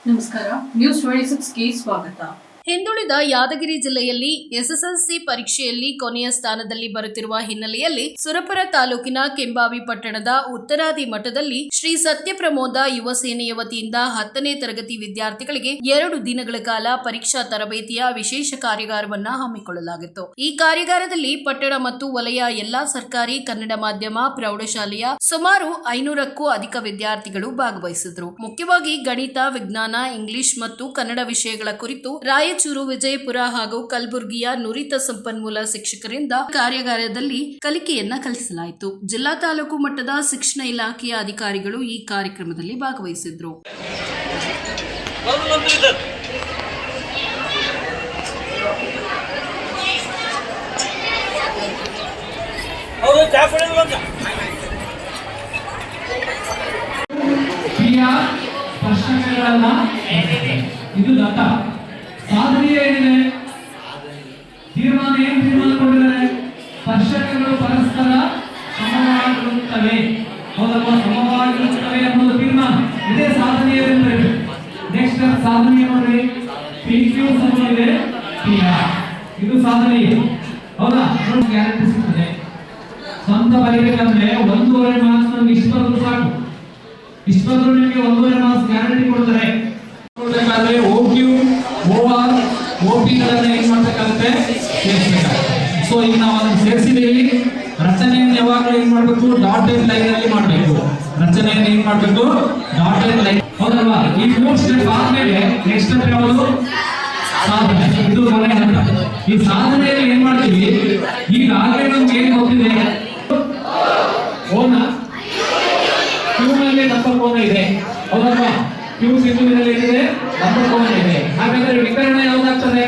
ನಮಸ್ಕಾರ, ನ್ಯೂಸ್ 26ಗೆ ಸ್ವಾಗತ. ಹಿಂದುಳಿದ ಯಾದಗಿರಿ ಜಿಲ್ಲೆಯಲ್ಲಿ ಎಸ್ಎಸ್ಎಲ್ಸಿ ಪರೀಕ್ಷೆಯಲ್ಲಿ ಕೊನೆಯ ಸ್ಥಾನದಲ್ಲಿ ಬರುತ್ತಿರುವ ಹಿನ್ನೆಲೆಯಲ್ಲಿ ಸುರಪುರ ತಾಲೂಕಿನ ಕೆಂಬಾವಿ ಪಟ್ಟಣದ ಉತ್ತರಾದಿ ಮಠದಲ್ಲಿ ಶ್ರೀ ಸತ್ಯಪ್ರಮೋದ ಯುವ ಸೇನೆಯ ವತಿಯಿಂದ 10ನೇ ತರಗತಿ ವಿದ್ಯಾರ್ಥಿಗಳಿಗೆ 2 ದಿನಗಳ ಕಾಲ ಪರೀಕ್ಷಾ ತರಬೇತಿಯ ವಿಶೇಷ ಕಾರ್ಯಾಗಾರವನ್ನು ಹಮ್ಮಿಕೊಳ್ಳಲಾಗಿತ್ತು. ಈ ಕಾರ್ಯಾಗಾರದಲ್ಲಿ ಪಟ್ಟಣ ಮತ್ತು ವಲಯ ಎಲ್ಲಾ ಸರ್ಕಾರಿ ಕನ್ನಡ ಮಾಧ್ಯಮ ಪ್ರೌಢಶಾಲೆಯ ಸುಮಾರು 500ಕ್ಕೂ ಅಧಿಕ ವಿದ್ಯಾರ್ಥಿಗಳು ಭಾಗವಹಿಸಿದ್ರು. ಮುಖ್ಯವಾಗಿ ಗಣಿತ, ವಿಜ್ಞಾನ, ಇಂಗ್ಲಿಷ್ ಮತ್ತು ಕನ್ನಡ ವಿಷಯಗಳ ಕುರಿತು ರಾಯಚೂರು, ವಿಜಯಪುರ ಹಾಗೂ ಕಲಬುರಗಿಯ ನುರಿತ ಸಂಪನ್ಮೂಲ ಶಿಕ್ಷಕರಿಂದ ಕಾರ್ಯಾಗಾರದಲ್ಲಿ ಕಲಿಕೆಯನ್ನ ಕಲಿಸಲಾಯಿತು. ಜಿಲ್ಲಾ ತಾಲೂಕು ಮಟ್ಟದ ಶಿಕ್ಷಣ ಇಲಾಖೆಯ ಅಧಿಕಾರಿಗಳು ಈ ಕಾರ್ಯಕ್ರಮದಲ್ಲಿ ಭಾಗವಹಿಸಿದ್ರು. ಇದು ದತ್ತ ಸಾಧನೆ ಏನಿದೆ, ತೀರ್ಮಾನ ಏನು ತೀರ್ಮಾನಗೊಂಡಿದ್ದಾರೆ, ಸ್ಪರ್ಶಕಗಳು ಪರಸ್ಪರ ಸಮವಾಗಿರುತ್ತವೆ, ಹೌದಲ್ವಾ? ಸಮವಾಗಿರುತ್ತವೆ ಅನ್ನೋದು ತೀರ್ಮಾನ, ಇದೇ ಸಾಧನೆ ಏನಿದೆ. ನೆಕ್ಸ್ಟ್ ಸಾಧನೆ ನೋಡ್ರಿ, PQ ಸಮವಿದೆ PR, ಇದು ಸಾಧನೆ. ಹೌದಾ? ಗ್ಯಾರಂಟಿ ಸಿಗ್ತದೆ. ಸ್ವಂತ ಬರೀಬೇಕಂದ್ರೆ 1.5 ಮಾರ್ಕ್ಸ್ ನಮ್ಗೆ ಇಷ್ಟು ಬರೋದು ಸಾಕು. ಇಷ್ಟು ಬಂದ್ರು ನಿಮಗೆ 1.5 ಮಾರ್ಕ್ಸ್ ಗ್ಯಾರಂಟಿ ಕೊಡ್ತಾರೆ. OQ, OR, OP ಗಳನ್ನ ಏನ್ ಮಾಡ್ಬೇಕಾಗುತ್ತೆ, ಸೇರಿಸಬೇಕಾಗುತ್ತೆ. ಸೊ ಈಗ ನಾವು ಅದನ್ನು ಸೇರಿಸಿದೀವಿ. ರಚನೆಯನ್ನು ಯಾವಾಗಲೂ ಏನ್ ಮಾಡ್ಬೇಕು, ಡಾಟೆಡ್ ಲೈನ್ ಅಲ್ಲಿ ಮಾಡ್ಬೇಕು. ರಚನೆಯನ್ನು ಏನ್ ಮಾಡ್ಬೇಕು, ಡಾಟೆಡ್ ಲೈನ್, ಹೌದಲ್ವಾ? ಈ 3 ಸ್ಟೆಪ್ ಆದ್ಮೇಲೆ ನೆಕ್ಸ್ಟ್ ಸ್ಟೆಪ್ ಯಾವುದು, ಸಾಧನೆ. ಇದು ಕೊನೆ ಹಂತ. ಈ ಸಾಧನೆಯಲ್ಲಿ ಏನ್ ಮಾಡ್ತೀವಿ, ಈಗಾಗಲೇ ನಮ್ಗೆ ಏನ್ ಗೊತ್ತಿದೆ, ಓನ ಕ್ಯೂ ನಲ್ಲಿ ನಂಬರ್ ಕೋನ ಇದೆ, ಹೌದಲ್ವಾ? ಕ್ಯೂ ಬಿಂದುವಿನಲ್ಲಿ ಏನಿದೆ, ನಂಬರ್ ಕೋನ ಇದೆ. ಹಾಗಾದ್ರೆ ವಿಕರಣ ಯಾವ್ದಾಗ್ತದೆ,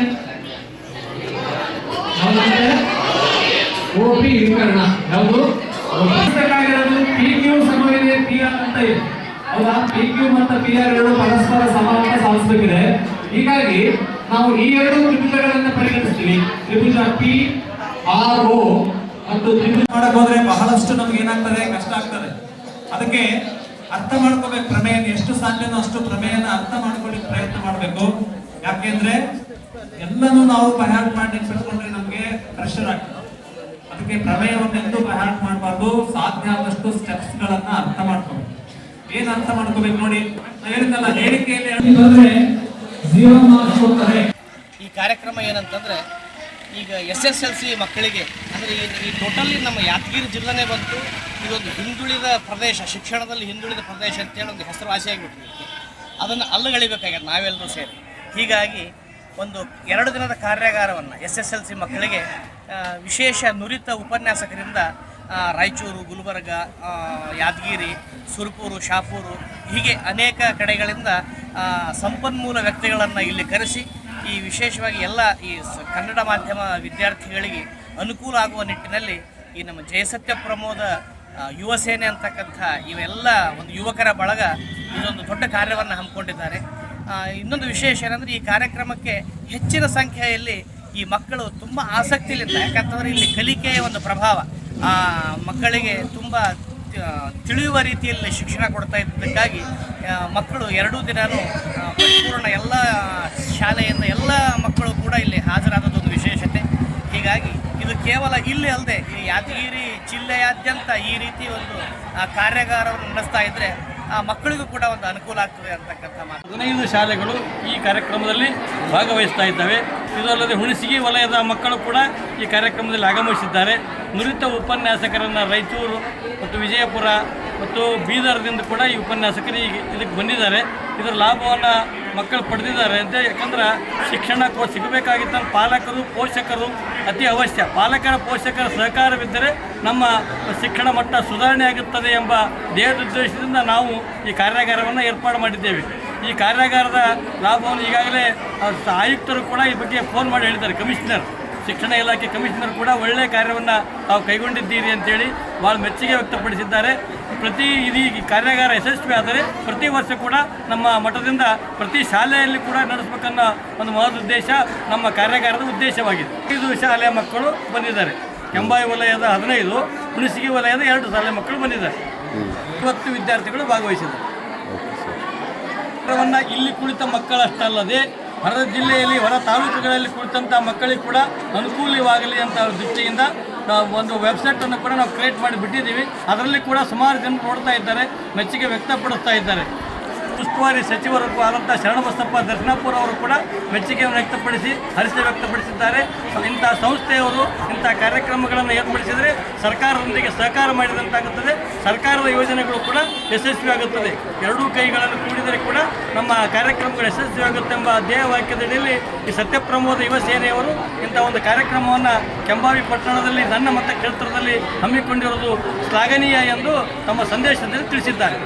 OP ವಿಕರಣ ಯಾವುದು, PQ ಸಮವಿದೆ PR ಅಂತ ಇದೆ, ಹೌದಾ? PQ ಮತ್ತು PR ಎರಡು ಪರಸ್ಪರ ಸಮಾನ ಸಾಧಿಸಬೇಕಿದೆ. ಹೀಗಾಗಿ ನಾವು ಈ 2 ತ್ರಿಭುಜಗಳನ್ನು ಪರಿಗಣಿಸ್ತೀವಿ. ತ್ರಿಭುಜ PRO ಮತ್ತು ತ್ರಿಭುಜ ಮಾಡಕ್ ಹೋದ್ರೆ ಬಹಳಷ್ಟು ನಮ್ಗೆ ಏನಾಗ್ತದೆ, ಕಷ್ಟ ಆಗ್ತದೆ. ಅದಕ್ಕೆ ಅರ್ಥ ಮಾಡ್ಕೋಬೇಕು. ಪ್ರಮೇಯ ಎಷ್ಟು ಸಾಧ್ಯನೋ ಅಷ್ಟು ಪ್ರಮೇಯನ ಅರ್ಥ ಮಾಡ್ಕೊಳ್ಳಿಕ್ಕೆ ಪ್ರಯತ್ನ ಮಾಡಬೇಕು. ಯಾಕೆಂದ್ರೆ ಎಲ್ಲನೂ ನಾವು ಬೈಹಾರ್ಟ್ ಮಾಡಿ ನೆನ್ಪಿಟ್ಕೊಂಡ್ರೆ ನಮ್ಗೆ ಪ್ರೆಷರ್ ಆಗ್ತದೆ. ಅದಕ್ಕೆ ಪ್ರಮೇಯವನ್ನೆಂದು ಬೈಹಾರ್ಟ್ ಮಾಡಬಾರ್ದು. ಸಾಧ್ಯ ಆದಷ್ಟು ಸ್ಟೆಪ್ಸ್ ಗಳನ್ನ ಅರ್ಥ ಮಾಡ್ಕೋಬೇಕು. ಏನ್ ಅರ್ಥ ಮಾಡ್ಕೋಬೇಕು ನೋಡಿ, ಹೇಳಿದ್ನಲ್ಲ, ಹೇಳಿಕೆಯಲ್ಲಿ 0 ಮಾರ್ಕ್ಸ್ ಕೊಡ್ತಾರೆ. ಈ ಕಾರ್ಯಕ್ರಮ ಏನಂತಂದ್ರೆ, ಈಗ SSLC ಮಕ್ಕಳಿಗೆ ಅಂದರೆ ಈ ಟೋಟಲಿ ನಮ್ಮ ಯಾದಗಿರಿ ಜಿಲ್ಲೆನೇ ಬಂತು. ಇದೊಂದು ಹಿಂದುಳಿದ ಪ್ರದೇಶ, ಶಿಕ್ಷಣದಲ್ಲಿ ಹಿಂದುಳಿದ ಪ್ರದೇಶ ಅಂತೇಳಿ ಒಂದು ಹೆಸರುವಾಸಿಯಾಗಿಬಿಟ್ಟಿರುತ್ತೆ. ಅದನ್ನು ಅಲ್ಲಗಳಿಬೇಕಾಗ್ಯದ ನಾವೆಲ್ಲರೂ ಸೇರಿ. ಹೀಗಾಗಿ ಒಂದು 2 ದಿನದ ಕಾರ್ಯಾಗಾರವನ್ನು SSLC ಮಕ್ಕಳಿಗೆ ವಿಶೇಷ ನುರಿತ ಉಪನ್ಯಾಸಕರಿಂದ ರಾಯಚೂರು, ಗುಲ್ಬರ್ಗ, ಯಾದಗಿರಿ, ಸುರಪೂರು, ಶಾಪೂರು ಹೀಗೆ ಅನೇಕ ಕಡೆಗಳಿಂದ ಸಂಪನ್ಮೂಲ ವ್ಯಕ್ತಿಗಳನ್ನು ಇಲ್ಲಿ ಕರೆಸಿ ಈ ವಿಶೇಷವಾಗಿ ಎಲ್ಲ ಈ ಕನ್ನಡ ಮಾಧ್ಯಮ ವಿದ್ಯಾರ್ಥಿಗಳಿಗೆ ಅನುಕೂಲ ಆಗುವ ನಿಟ್ಟಿನಲ್ಲಿ ಈ ನಮ್ಮ ಜಯಸತ್ಯ ಪ್ರಮೋದ ಯುವ ಸೇನೆ ಅಂತಕ್ಕಂಥ ಇವೆಲ್ಲ ಒಂದು ಯುವಕರ ಬಳಗ ಇದೊಂದು ದೊಡ್ಡ ಕಾರ್ಯವನ್ನು ಹಮ್ಮಿಕೊಂಡಿದ್ದಾರೆ. ಇನ್ನೊಂದು ವಿಶೇಷ ಏನಂದರೆ, ಈ ಕಾರ್ಯಕ್ರಮಕ್ಕೆ ಹೆಚ್ಚಿನ ಸಂಖ್ಯೆಯಲ್ಲಿ ಈ ಮಕ್ಕಳು ತುಂಬ ಆಸಕ್ತಿಯಿಂದ, ಯಾಕಂತಂದರೆ ಇಲ್ಲಿ ಕಲಿಕೆಯ ಒಂದು ಪ್ರಭಾವ ಮಕ್ಕಳಿಗೆ ತುಂಬ ತಿಳಿಯುವ ರೀತಿಯಲ್ಲಿ ಶಿಕ್ಷಣ ಕೊಡ್ತಾ ಇದ್ದಕ್ಕಾಗಿ ಮಕ್ಕಳು 2 ದಿನವೂ ಪರಿಪೂರ್ಣ ಎಲ್ಲ ಶಾಲೆಯಿಂದ ಎಲ್ಲ ಮಕ್ಕಳು ಕೂಡ ಇಲ್ಲಿ ಹಾಜರಾದದೊಂದು ವಿಶೇಷತೆ. ಹೀಗಾಗಿ ಇದು ಕೇವಲ ಇಲ್ಲಿ ಅಲ್ಲದೆ ಈ ಯಾದಗಿರಿ ಜಿಲ್ಲೆಯಾದ್ಯಂತ ಈ ರೀತಿ ಒಂದು ಕಾರ್ಯಾಗಾರವನ್ನು ನಡೆಸ್ತಾ ಇದ್ದರೆ ಮಕ್ಕಳಿಗೂ ಕೂಡ ಒಂದು ಅನುಕೂಲ ಆಗ್ತದೆ ಅಂತಕ್ಕಂಥ ಮಾತು. 15 ಶಾಲೆಗಳು ಈ ಕಾರ್ಯಕ್ರಮದಲ್ಲಿ ಭಾಗವಹಿಸ್ತಾ ಇದ್ದಾವೆ. ಇದಲ್ಲದೆ ಹುಣಸಗಿ ವಲಯದ ಮಕ್ಕಳು ಕೂಡ ಈ ಕಾರ್ಯಕ್ರಮದಲ್ಲಿ ಆಗಮಿಸಿದ್ದಾರೆ. ನುರಿತ ಉಪನ್ಯಾಸಕರನ್ನು ರಾಯಚೂರು ಮತ್ತು ವಿಜಯಪುರ ಮತ್ತು ಬೀದರ್ದಿಂದ ಕೂಡ ಈ ಉಪನ್ಯಾಸಕರು ಇದಕ್ಕೆ ಬಂದಿದ್ದಾರೆ. ಇದರ ಲಾಭವನ್ನು ಮಕ್ಕಳು ಪಡೆದಿದ್ದಾರೆ ಅಂತ. ಯಾಕಂದ್ರೆ ಶಿಕ್ಷಣ ಸಿಗಬೇಕಾಗಿದ್ದ ಪಾಲಕರು, ಪೋಷಕರು ಅತಿ ಅವಶ್ಯ. ಪಾಲಕರ, ಪೋಷಕರ ಸಹಕಾರವಿದ್ದರೆ ನಮ್ಮ ಶಿಕ್ಷಣ ಮಟ್ಟ ಸುಧಾರಣೆ ಆಗುತ್ತದೆ ಎಂಬ ಧ್ಯೇಯೋದ್ದೇಶದಿಂದ ನಾವು ಈ ಕಾರ್ಯಾಗಾರವನ್ನು ಏರ್ಪಾಡು ಮಾಡಿದ್ದೇವೆ. ಈ ಕಾರ್ಯಾಗಾರದ ಲಾಭವನ್ನು ಈಗಾಗಲೇ ಆಯುಕ್ತರು ಕೂಡ ಈ ಬಗ್ಗೆ ಫೋನ್ ಮಾಡಿ ಹೇಳಿದ್ದಾರೆ. ಕಮಿಷನರ್, ಶಿಕ್ಷಣ ಇಲಾಖೆ ಕಮಿಷನರ್ ಕೂಡ ಒಳ್ಳೆಯ ಕಾರ್ಯವನ್ನು ತಾವು ಕೈಗೊಂಡಿದ್ದೀರಿ ಅಂತೇಳಿ ಭಾಳ ಮೆಚ್ಚುಗೆ ವ್ಯಕ್ತಪಡಿಸಿದ್ದಾರೆ. ಈ ಕಾರ್ಯಾಗಾರ ಯಶಸ್ವಿ ಆದರೆ ಪ್ರತಿ ವರ್ಷ ಕೂಡ ನಮ್ಮ ಮಠದಿಂದ ಪ್ರತಿ ಶಾಲೆಯಲ್ಲಿ ಕೂಡ ನಡೆಸಬೇಕನ್ನೋ ಒಂದು ಮಹದ್ ಉದ್ದೇಶ ನಮ್ಮ ಕಾರ್ಯಾಗಾರದ ಉದ್ದೇಶವಾಗಿದೆ. 5 ಶಾಲೆಯ ಮಕ್ಕಳು ಬಂದಿದ್ದಾರೆ. ಕೆಂಬಾವಿ ವಲಯದ 15, ಹುಣಸಗಿ ವಲಯದ 2 ಶಾಲೆ ಮಕ್ಕಳು ಬಂದಿದ್ದಾರೆ. 20 ವಿದ್ಯಾರ್ಥಿಗಳು ಭಾಗವಹಿಸಿದ್ದಾರೆ. ಕಾರ್ಯಕ್ರಮವನ್ನು ಇಲ್ಲಿ ಕುಳಿತ ಮಕ್ಕಳಷ್ಟಲ್ಲದೆ ಹೊರ ಜಿಲ್ಲೆಯಲ್ಲಿ ಹೊರ ತಾಲೂಕುಗಳಲ್ಲಿ ಕುಳಿತಂಥ ಮಕ್ಕಳಿಗೆ ಕೂಡ ಅನುಕೂಲವಾಗಲಿ ಅಂತ ದೃಷ್ಟಿಯಿಂದ ಒಂದು ವೆಬ್ಸೈಟನ್ನು ಕೂಡ ನಾವು ಕ್ರಿಯೇಟ್ ಮಾಡಿ ಬಿಟ್ಟಿದ್ದೀವಿ. ಅದರಲ್ಲಿ ಕೂಡ ಸುಮಾರು ಜನರು ನೋಡ್ತಾ ಇದ್ದಾರೆ, ಮೆಚ್ಚುಗೆ ವ್ಯಕ್ತಪಡಿಸ್ತಾ ಇದ್ದಾರೆ. ಉಸ್ತುವಾರಿ ಸಚಿವರು ಆದಂಥ ಶರಣಬಸಪ್ಪ ದರ್ಶನಾಪುರ ಅವರು ಕೂಡ ಮೆಚ್ಚುಗೆಯನ್ನು ವ್ಯಕ್ತಪಡಿಸಿ ಹರ್ಷ ವ್ಯಕ್ತಪಡಿಸಿದ್ದಾರೆ. ಇಂಥ ಸಂಸ್ಥೆಯವರು ಇಂಥ ಕಾರ್ಯಕ್ರಮಗಳನ್ನು ಏರ್ಪಡಿಸಿದರೆ ಸರ್ಕಾರದೊಂದಿಗೆ ಸಹಕಾರ ಮಾಡಿದಂತಾಗುತ್ತದೆ, ಸರ್ಕಾರದ ಯೋಜನೆಗಳು ಕೂಡ ಯಶಸ್ವಿಯಾಗುತ್ತದೆ. ಎರಡೂ ಕೈಗಳನ್ನು ಕೂಡಿದರೆ ಕೂಡ ನಮ್ಮ ಕಾರ್ಯಕ್ರಮಗಳು ಯಶಸ್ವಿಯಾಗುತ್ತೆ ಎಂಬ ಧ್ಯೇಯ ವಾಕ್ಯದಡಿಯಲ್ಲಿ ಈ ಸತ್ಯಪ್ರಮೋದ ಯುವ ಸೇನೆಯವರು ಇಂಥ ಒಂದು ಕಾರ್ಯಕ್ರಮವನ್ನು ಕೆಂಬಾವಿ ಪಟ್ಟಣದಲ್ಲಿ ನನ್ನ ಮತ ಕ್ಷೇತ್ರದಲ್ಲಿ ಹಮ್ಮಿಕೊಂಡಿರುವುದು ಶ್ಲಾಘನೀಯ ಎಂದು ತಮ್ಮ ಸಂದೇಶದಲ್ಲಿ ತಿಳಿಸಿದ್ದಾರೆ.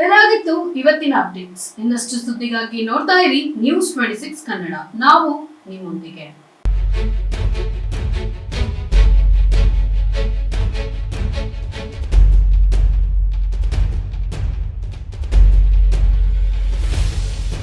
ಇದಾಗಿತ್ತು ಇವತ್ತಿನ ಅಪ್ಡೇಟ್ಸ್. ಇನ್ನಷ್ಟು ಸುದ್ದಿಗಾಗಿ ನೋಡ್ತಾ ಇರಿ ನ್ಯೂಸ್ 26 ಕನ್ನಡ. ನಾವು ನಿಮ್ಮೊಂದಿಗೆ.